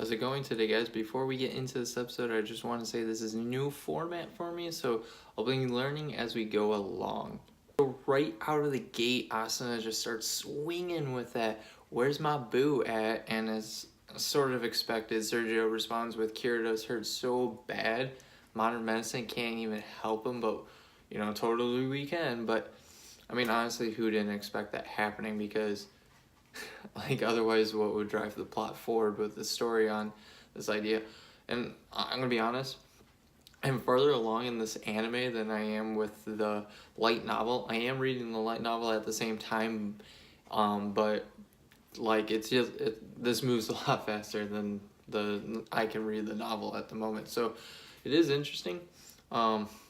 How's it going today, guys? Before we get into this episode, I just want to say this is a new format for me, so I'll be learning as we go along. So right out of the gate, Asuna just starts swinging with that, "Where's my boo at?" And as sort of expected, Sergio responds with, "Kirito's hurt so bad, modern medicine can't even help him, but, totally we can." But, I mean, honestly, who didn't expect that happening? Because otherwise what would drive the plot forward with the story on this idea? And I'm gonna be honest, I'm further along in this anime than I am with the light novel. I am reading the light novel at the same time, but this moves a lot faster than I can read the novel at the moment. So it is interesting. Asuna,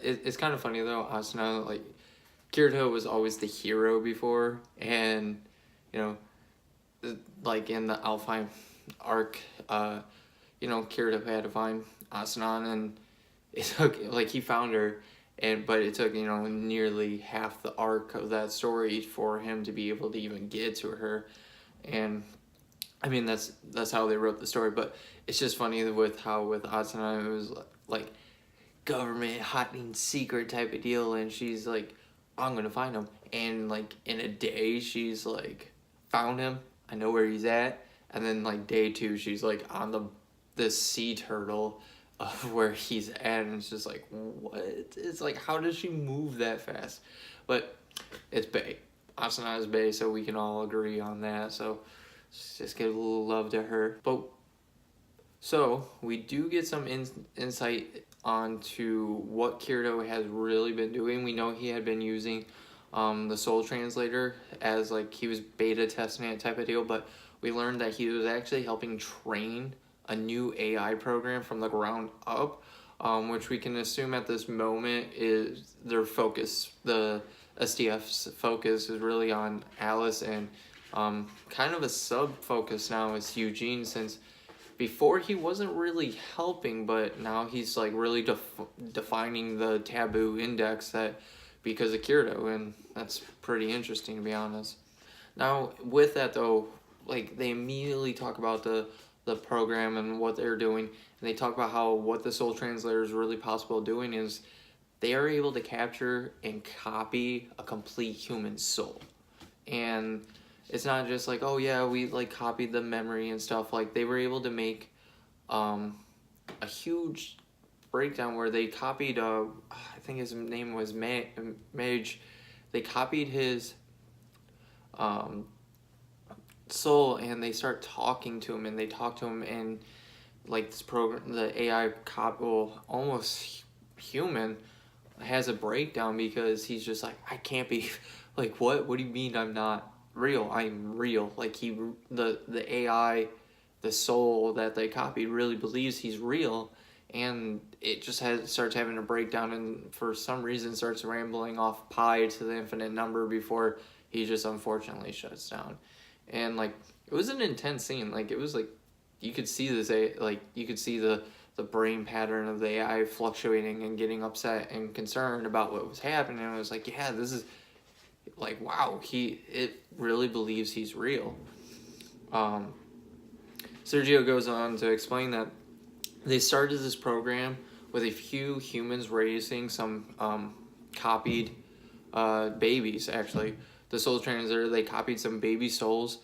it's kind of funny though. Asuna, Kirito was always the hero before, and like in the Alpine arc, Kirito had to find Asuna, and it took he found her, but it took nearly half the arc of that story for him to be able to even get to her, and I mean that's how they wrote the story. But it's just funny with how with Asuna it was like government hiding secret type of deal, and she's like, "I'm gonna find him," and in a day she's found him. I know where he's at, and then day two she's on this sea turtle of where he's at, and it's just what? It's how does she move that fast? But it's Bae. Asuna is Bae, so we can all agree on that. So just give a little love to her. But so we do get some insight onto what Kirito has really been doing. We know he had been using the Soul Translator as he was beta testing it type of deal, but we learned that he was actually helping train a new AI program from the ground up, which we can assume at this moment is their focus. The SDF's focus is really on Alice, and kind of a sub-focus now is Eugene, since before he wasn't really helping, but now he's really defining the taboo index that because of Kirito, and that's pretty interesting to be honest. Now with that though, they immediately talk about the program and what they're doing, and they talk about how what the Soul Translator is really possible doing is they are able to capture and copy a complete human soul. And it's not just oh yeah, we copied the memory and stuff. They were able to make a huge breakdown where they copied I think his name was Mage. They copied his soul, and they start talking to him, and they talk to him, and this program, the AI almost human, has a breakdown because he's just I can't be what do you mean I'm not real? I'm real. The AI, the soul that they copied really believes he's real, and it just starts having a breakdown, and for some reason starts rambling off pi to the infinite number before he just unfortunately shuts down. And it was an intense scene. It was you could see this you could see the brain pattern of the AI fluctuating and getting upset and concerned about what was happening. And it was yeah, this is wow, it really believes he's real. Sergio goes on to explain that they started this program with a few humans raising some copied babies. Actually, the Soul Translator, they copied some baby souls,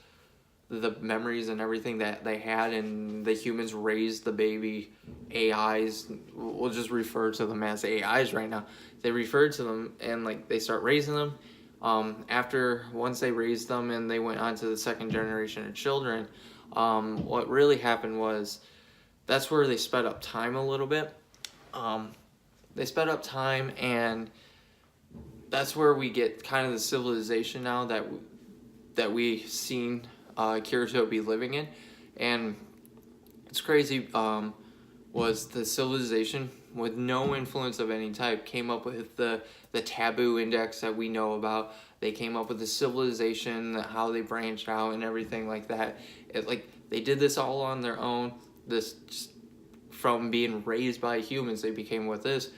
the memories and everything that they had, and the humans raised the baby AIs. We'll just refer to them as AIs right now. They referred to them, and they start raising them. Once they raised them and they went on to the second generation of children, what really happened was that's where they sped up time a little bit. They sped up time, and that's where we get kind of the civilization now that we've seen Kirito be living in. And it's crazy, was the civilization with no influence of any type came up with the taboo index that we know about. They came up with the civilization, how they branched out and everything like that. They did this all on their own. This just from being raised by humans, they became with this.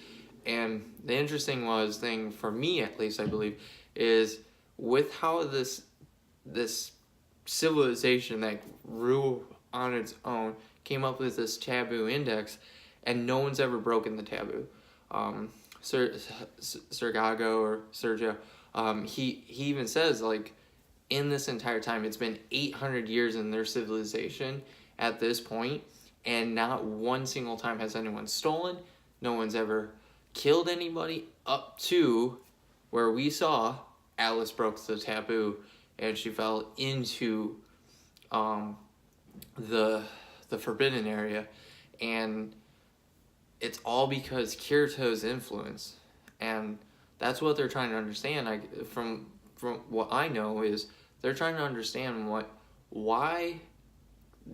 And the interesting thing for me at least, I believe, is with how this civilization that grew on its own came up with this taboo index, and no one's ever broken the taboo. Sergio, he even says, like, in this entire time, it's been 800 years in their civilization at this point, and not one single time has anyone stolen. No one's ever killed anybody, up to where we saw Alice broke the taboo and she fell into the forbidden area, and it's all because Kirito's influence, and that's what they're trying to understand. From what I know is they're trying to understand why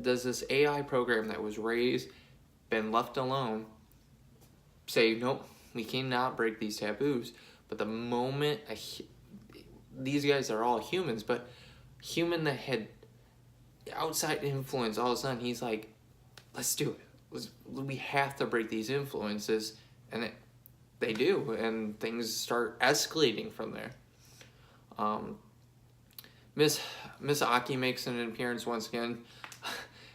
does this AI program that was raised, been left alone, say, nope, we cannot break these taboos. But the moment these guys are all humans, but human that had outside influence, all of a sudden he's like, let's do it. We have to break these influences, and they do, and things start escalating from there. Miss Aki makes an appearance once again.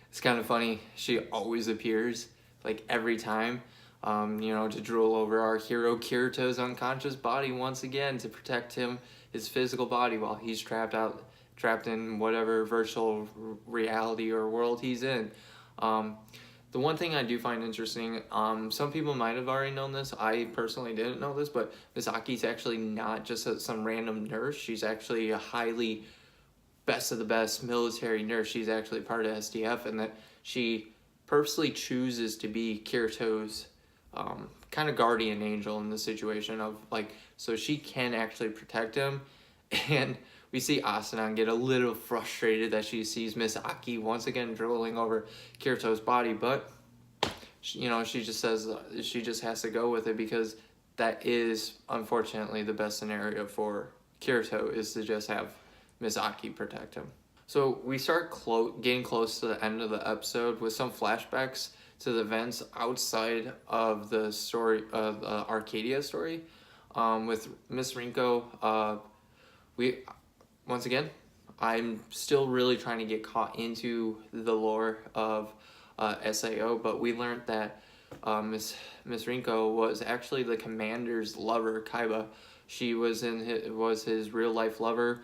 It's kind of funny. She always appears, like, every time, to drool over our hero Kirito's unconscious body once again to protect his physical body while he's trapped in whatever virtual reality or world he's in. The one thing I do find interesting, some people might have already known this. I personally didn't know this, but Misaki's actually not just some random nurse. She's actually a highly best of the best military nurse. She's actually part of SDF, and that she purposely chooses to be Kirito's kind of guardian angel in the situation of, like, so she can actually protect him. And we see Asanan get a little frustrated that she sees Miss Aki once again drooling over Kirito's body, but she just says she just has to go with it, because that is unfortunately the best scenario for Kirito, is to just have Miss Aki protect him. So we start getting close to the end of the episode with some flashbacks to the events outside of the story, the Arcadia story, with Miss Rinko. Once again, I'm still really trying to get caught into the lore of SAO, but we learned that Miss Rinko was actually the commander's lover, Kaiba. She was his real life lover.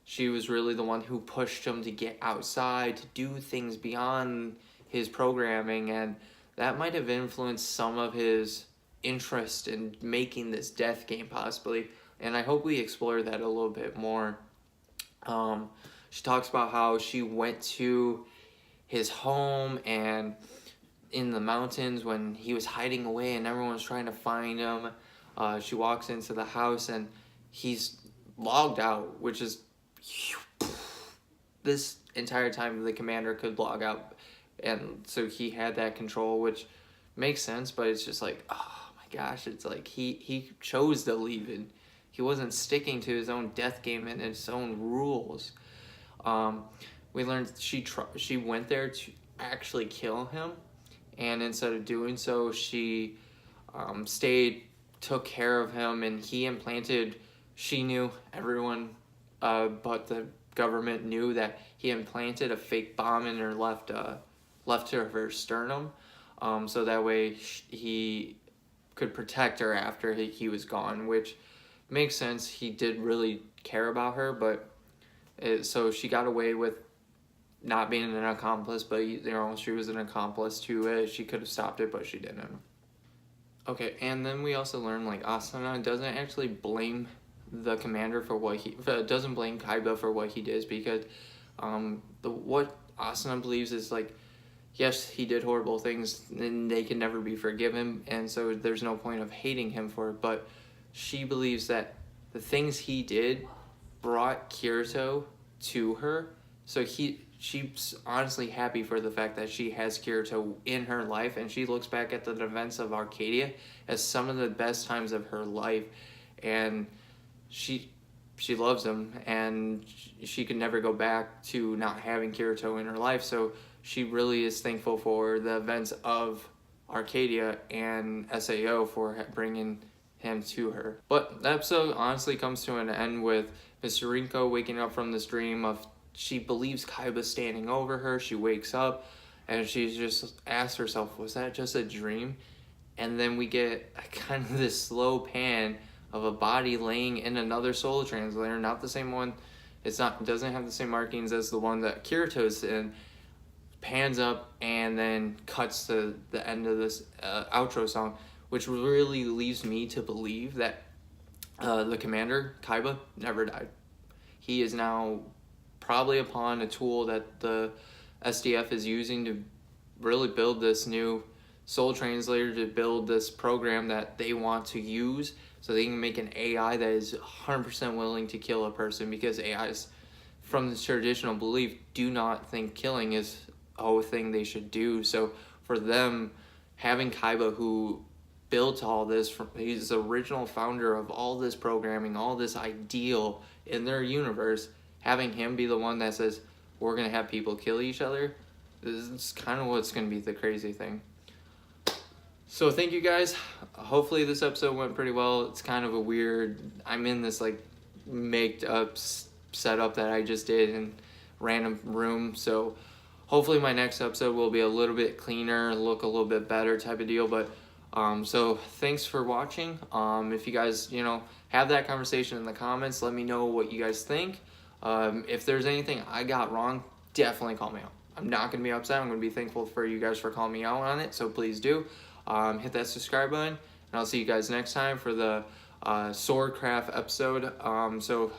She was really the one who pushed him to get outside, to do things beyond his programming, and that might have influenced some of his interest in making this death game possibly. And I hope we explore that a little bit more. She talks about how she went to his home and in the mountains when he was hiding away and everyone was trying to find him. She walks into the house and he's logged out, which is this entire time the commander could log out, and so he had that control, which makes sense, but it's just like, oh my gosh, it's like he chose to leave and he wasn't sticking to his own death game and his own rules. We learned she went there to actually kill him, and instead of doing so, she took care of him, and he implanted. She knew, everyone but the government knew, that he implanted a fake bomb in her left to her sternum, so that way he could protect her after he was gone, which makes sense. He did really care about her, but so she got away with not being an accomplice, but she was an accomplice to it. She could have stopped it, but she didn't. Okay, and then we also learned, like, Asuna doesn't actually blame the commander for doesn't blame Kaiba for what he did, because what Asuna believes is, like, yes, he did horrible things and they can never be forgiven, and so there's no point of hating him for it, but she believes that the things he did brought Kirito to her, so she's honestly happy for the fact that she has Kirito in her life, and she looks back at the events of Arcadia as some of the best times of her life, and she loves him, and she can never go back to not having Kirito in her life, so she really is thankful for the events of Arcadia and SAO for bringing him to her. But the episode honestly comes to an end with Mr. Rinko waking up from this dream of she believes Kaiba's standing over her. She wakes up and she just asks herself, was that just a dream? And then we get kind of this slow pan of a body laying in another soul translator, not the same one. Doesn't have the same markings as the one that Kirito's in. Pans up and then cuts to the end of this outro song, which really leaves me to believe that the commander, Kaiba, never died. He is now probably upon a tool that the SDF is using to really build this new soul translator, to build this program that they want to use so they can make an AI that is 100% willing to kill a person, because AIs, from this traditional belief, do not think killing is a thing they should do. So for them, having Kaiba, who built all this, he's the original founder of all this programming, all this ideal in their universe, having him be the one that says, we're going to have people kill each other, this is kind of what's going to be the crazy thing. So thank you guys. Hopefully this episode went pretty well. It's kind of a weird, I'm in this like made up setup that I just did in random room. So hopefully my next episode will be a little bit cleaner, look a little bit better type of deal. But so thanks for watching. If you guys, have that conversation in the comments, let me know what you guys think. If there's anything I got wrong, definitely call me out. I'm not going to be upset. I'm going to be thankful for you guys for calling me out on it. So please do. Hit that subscribe button, and I'll see you guys next time for the Swordcraft episode. So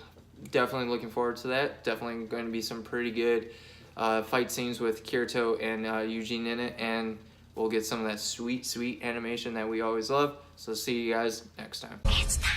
definitely looking forward to that. Definitely going to be some pretty good fight scenes with Kirito and Eugene in it, and we'll get some of that sweet animation that we always love. So see you guys next time. It's time.